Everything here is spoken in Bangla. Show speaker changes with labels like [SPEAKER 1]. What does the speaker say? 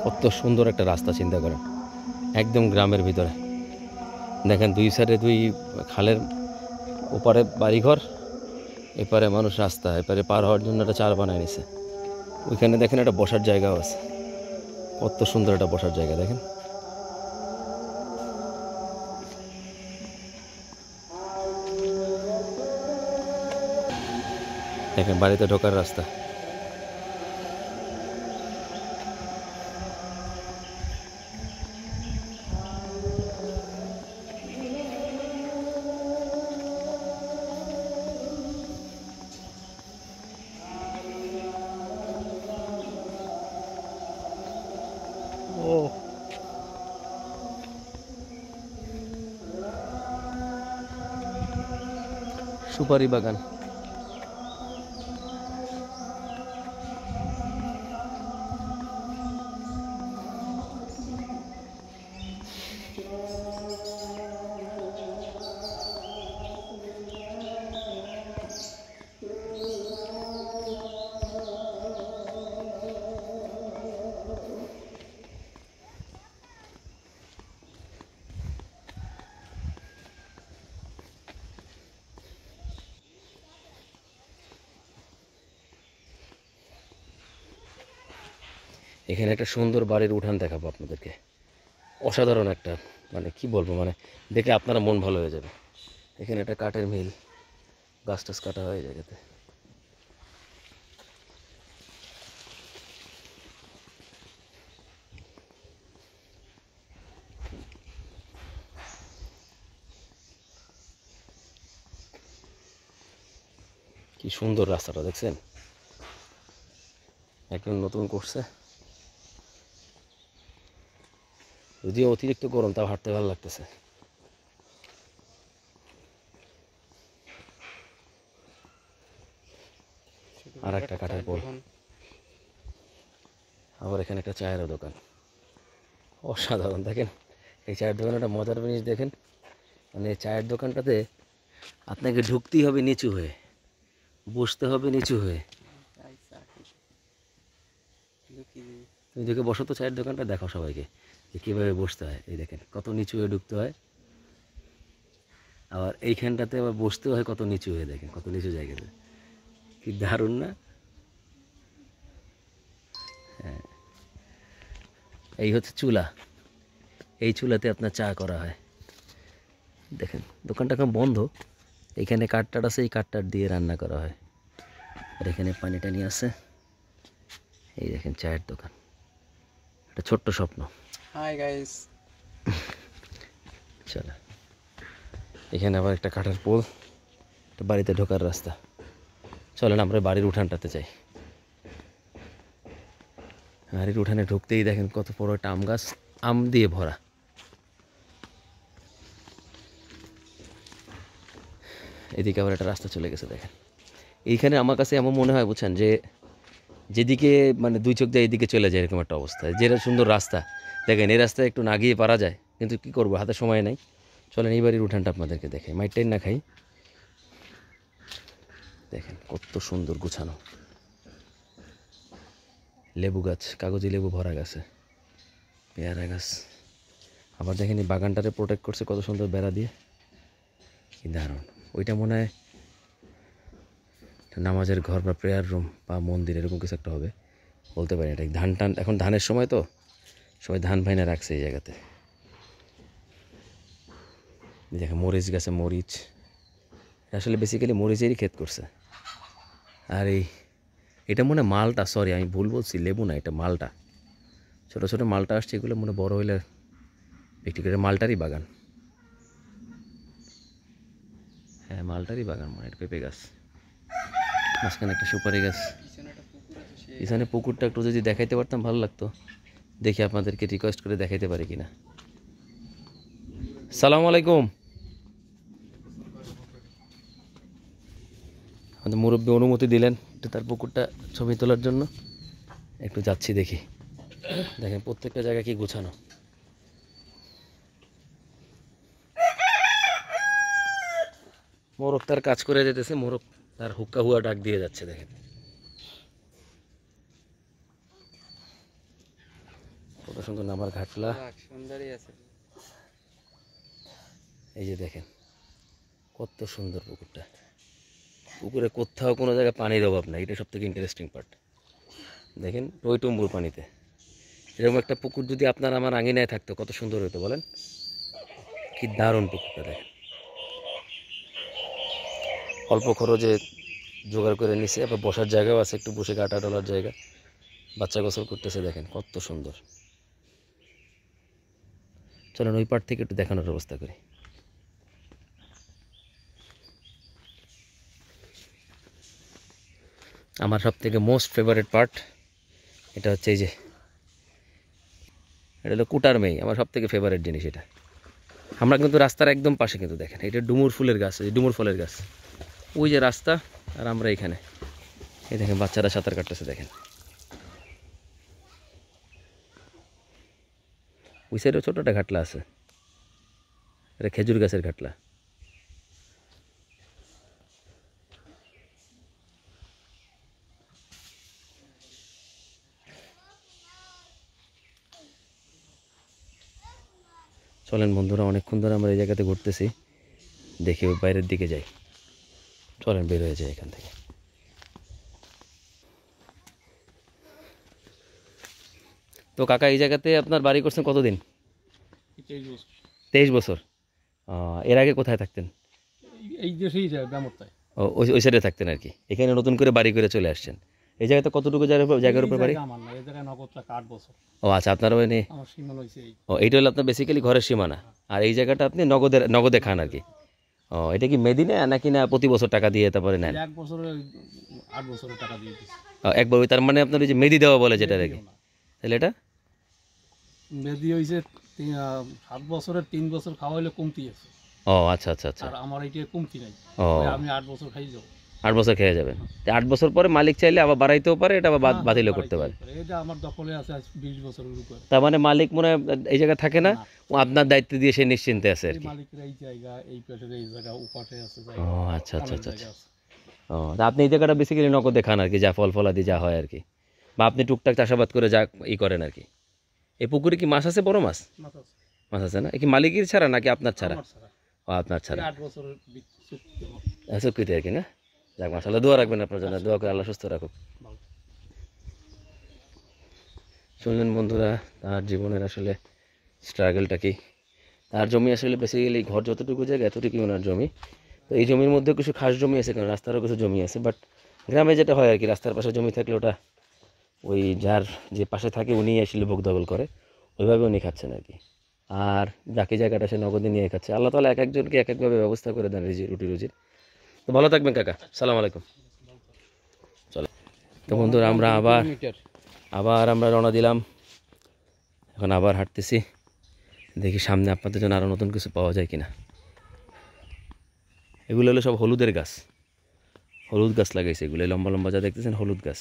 [SPEAKER 1] কত সুন্দর একটা রাস্তা চিন্তা করেন, একদম গ্রামের ভিতরে। দেখেন দুই সাইডে দুই খালের ওপারে বাড়িঘর, এপারে মানুষ রাস্তা, এপারে পার হওয়ার জন্য একটা চার বানায় নিছে। ওইখানে দেখেন একটা বসার জায়গাও আছে, কত সুন্দর একটা বসার জায়গা দেখেন। দেখেন বাড়িতে ঢোকার রাস্তা। ও সুপারি বাগান। এখানে একটা সুন্দর বাড়ির উঠান দেখাবো আপনাদেরকে, অসাধারণ একটা, মানে কি বলবো, মানে দেখলে আপনারা মন ভালো হয়ে যাবে। এখানে একটা কাঠের মিল, গাছ টাছ কাটা হয়ে জায়গাতে। কি সুন্দর রাস্তাটা দেখছেন, একদম নতুন করছে। যদিও অতিরিক্ত গরম, তাও হাঁটতে ভালো লাগতেছে। আর একটা কাঠের পোল, আবার এখানে একটা চায়ের দোকান, অসাধারণ। দেখেন এই চায়ের দোকানে একটা মজার জিনিস দেখেন, মানে এই চায়ের দোকানটাতে আপনাকে ঢুকতেই হবে নিচু হয়ে, বসতে হবে নিচু হয়ে। তুমি দেখে বসো তো, চায়ের দোকানটা দেখো সবাইকে যে কীভাবে বসতে হয়। এই দেখেন কত নিচু হয়ে ঢুকতে হয়, আবার এইখানটাতে আবার বসতেও হয় কত নিচু হয়ে। দেখেন কত নিচু জায়গাতে, কি দারুণ না? হ্যাঁ, এই হচ্ছে চুলা, এই চুলাতে আপনার চা করা হয়। দেখেন দোকানটা এখন বন্ধ, এইখানে কাঠটাট আছে, এই কাঠটাট দিয়ে রান্না করা হয়। আর এখানে পানি টানি আছে। এই দেখেন চায়ের দোকান, একটা ছোট্ট স্বপ্ন।
[SPEAKER 2] হাই গাইস,
[SPEAKER 1] চলো, এখানে আবার একটা কাঠের পোল, একটা বাড়িতে ঢোকার রাস্তা। চলেন আমরা বাড়ির উঠানটাতে যাই। বাড়ির উঠানে ঢুকতেই দেখেন কত বড় একটা আম গাছ, আম দিয়ে ভরা। এদিকে আবার একটা রাস্তা চলে গেছে দেখেন। এইখানে আমার কাছে এমন মনে হয় বুঝছেন, যে যেদিকে মানে দুই চোখ দিয়ে এইদিকে চলে যায় এরকম একটা অবস্থা। যেটা সুন্দর রাস্তা দেখেন, এই রাস্তায় একটু না গিয়ে পারা যায়, কিন্তু কি করবো, হাতে সময় নেই। চলেন এই বাড়ির উঠানটা আপনাদেরকে দেখে, মাইটাইন না খাই। দেখেন কত সুন্দর গুছানো, লেবু গাছ, কাগজি লেবু ভরা গেছে, পেয়ারা গাছ। আবার দেখেন এই বাগানটারে প্রোটেক্ট করছে কত সুন্দর বেড়া দিয়ে, কি দারুণ। ওইটা মনে হয় নামাজের ঘর বা প্রেয়ার রুম বা মন্দির, এরকম কিছু একটা হবে, বলতে পারি। এটা ধান টান, এখন ধানের সময় তো সবাই ধান ভাইনা রাখছে এই জায়গাতে। দেখেন মরিচ গাছে মরিচ, আসলে বেসিক্যালি মরিচেরই ক্ষেত করছে। আর এটা মনে হয় মালটা, সরি আমি ভুল বলছি, লেবু না, এটা মালটা। ছোটো ছোটো মালটা আসছে, এগুলো মনে বড় হইলে বিক্রি করে। মালটারই বাগান, হ্যাঁ মালটারই বাগান মনে হয়। এটা পেঁপে গাছ, মাঝখানে একটা সুপারি গাছ, পিছনে পুকুরটা একটু যদি দেখাইতে পারতাম ভালো লাগতো। দেখি আপনাদেরকে রিকোয়েস্ট করে দেখাইতে পারি কিনা। সালাম আলাইকুম। আমাদের মুরব্বী অনুমতি দিলেন একটু তার পুকুরটা ছবি তোলার জন্য, একটু যাচ্ছি দেখি। দেখেন প্রত্যেকটা জায়গা কি গোছানো। মোরগ তার কাজ করে যেতেছে, মোরগ তার হুক্কা হুয়া ডাক দিয়ে যাচ্ছে দেখেন। কত সুন্দর নামার ঘাটলা।
[SPEAKER 2] সুন্দরই আছে।
[SPEAKER 1] এই যে দেখেন কত সুন্দর পুকুরটা। পুকুরে কোথাও কোনো জায়গায় পানির অভাব নাই, এটা সব থেকে ইন্টারেস্টিং পার্ট। দেখেন টইটুম্বুর পানিতে। এরকম একটা পুকুর যদি আপনার আমার আঙিনায় থাকতো কত সুন্দর হতো বলেন। কি দারুণ পুকুরটা দেখেন। অল্প খরচে জোগাড় করে নিছে, আবার বসার জায়গাও আছে, একটু বসে কাটা টলার জায়গা। বাচ্চা গোসল করতেছে দেখেন কত সুন্দর। চলেন ওই পার্ট থেকে একটু দেখানোর ব্যবস্থা করি। আমার সব থেকে মোস্ট ফেভারিট পার্ট এটা হচ্ছে এই যে, এটা হলো কুটার মেয়ে, আমার সব থেকে ফেভারিট জিনিস এটা। আমরা কিন্তু রাস্তার একদম পাশে কিন্তু দেখেন, এটা ডুমুর ফুলের গাছ, এই ডুমুর ফলের গাছ। ওই যে রাস্তা, আর আমরা এখানে। এই দেখেন বাচ্চারা সাঁতার কাটতেছে দেখেন। ওই সাইডেও ছোটো একটা ঘাটলা আছে, এটা খেজুর গাছের ঘাটলা। চলেন বন্ধুরা, অনেকক্ষণ ধরে আমরা এই জায়গাতে ঘুরতেছি, দেখি ওই বাইরের দিকে যাই। চলেন বের হয়ে যায় এখান থেকে। তো কাকা এই জায়গাতে আপনার বাড়ি করছেন কতদিন? 23 বছর। এর আগে কোথায় থাকতেন?
[SPEAKER 2] এই দেশেই যায় ব্যামরতায়।
[SPEAKER 1] ওই সাইডে থাকতেন আর কি, এখানে নতুন করে বাড়ি করে চলে আসছেন। এই জায়গাতে কতটুকু জায়গার উপর বাড়ি?
[SPEAKER 2] আমার না, এই জায়গায় নগদ টাকা 8 বছর।
[SPEAKER 1] ও আচ্ছা, আপনার মানে
[SPEAKER 2] আমার সীমানা হইছে এই।
[SPEAKER 1] ও এইটা হলো আপনার বেসিক্যালি ঘরের সীমানা, আর এই জায়গাটা আপনি নগদে খান আর কি। ও এটা কি মেদিনে নাকি না প্রতি বছর টাকা দিয়ে তারপরে নেন?
[SPEAKER 2] 1 বছরে 8 বছরের টাকা দিয়ে দিছি।
[SPEAKER 1] একবার ওই তার মানে আপনার ওই যে মেদি দেওয়া বলে যেটা আর কি, তাহলে এটা
[SPEAKER 2] মেদি হইছে 7 বছরের 3 বছর খাওয়া হইলে কমতি আছে।
[SPEAKER 1] ও আচ্ছা আচ্ছা আচ্ছা।
[SPEAKER 2] আর আমার এইটা কমতি নাই।
[SPEAKER 1] ও
[SPEAKER 2] আমি 8 বছর খাই যাব।
[SPEAKER 1] 8 বছর খেয়ে যাবেন, 8 বছর পরে মালিক চাইলে আবার বাড়াইতেও পারে, এটা আবার বাতিলও করতে পারে।
[SPEAKER 2] এটা আমার দখলে আছে আজ 20 বছরের উপর।
[SPEAKER 1] তার মানে মালিক মনে হয় এই জায়গায় থাকে না, ও আপনার দায়িত্ব দিয়ে সে নিশ্চিন্তে আছে আর
[SPEAKER 2] এই
[SPEAKER 1] কি।
[SPEAKER 2] মালিকের এই জায়গা, এই পাশের এই জায়গা, উপাশে আছে
[SPEAKER 1] ও
[SPEAKER 2] জায়গা।
[SPEAKER 1] আচ্ছা আচ্ছা আচ্ছা আচ্ছা। ও তা আপনি এই জায়গাটা বেসিক্যালি নগদে খান আর কি, যা ফলাদি যা হয় আর কি, বা আপনি টুকটাক চাষাবাদ করে যা করেন আর কি। এই পুকুরে কি মাছ আছে, বড় মাছ? মাছ আছে না? এ কি মালিকের ছাড়া নাকি আপনার ছাড়া? ও আপনার ছাড়া।
[SPEAKER 2] 8 বছরের চুক্তি।
[SPEAKER 1] চুক্তিতে আর কি না? যাক মাশাআল্লাহ, দোয়া রাখবেন আপনার জন্য, দোয়া করে আল্লাহ সুস্থ রাখুক। শুনলেন বন্ধুরা তার জীবনের আসলে স্ট্রাগলটা কি। তার জমি আসলে বেসিক্যালি ঘর যতটুকু জায়গা এতটুকুই ওনার জমি। তো এই জমির মধ্যে কিছু খাস জমি আছে, কারণ রাস্তারও কিছু জমি আছে, বাট গ্রামে যেটা হয় আর কি, রাস্তার পাশে জমি থাকলে ওটা ওই যার যে পাশে থাকে উনি আসলে ভোগ দখল করে, ওইভাবে উনি খাচ্ছেন আর কি। আর বাকি জায়গাটা সে নগদে নিয়ে খাচ্ছে। আল্লাহ তাআলা এক একজনকে এক একভাবে ব্যবস্থা করে দেন রুটি রুজির। তো ভালো থাকবেন কাকা, সালাম আলাইকুম। চলো তো বন্ধুরা, আমরা আবার আমরা রওনা দিলাম, এখন আবার হাঁটতেছি, দেখি সামনে আপনাদের জন্য আরও নতুন কিছু পাওয়া যায় কিনা। এগুলো হলো সব হলুদের গাছ, হলুদ গাছ লাগাইছে এগুলো, লম্বা লম্বা যা দেখতেছেন হলুদ গাছ।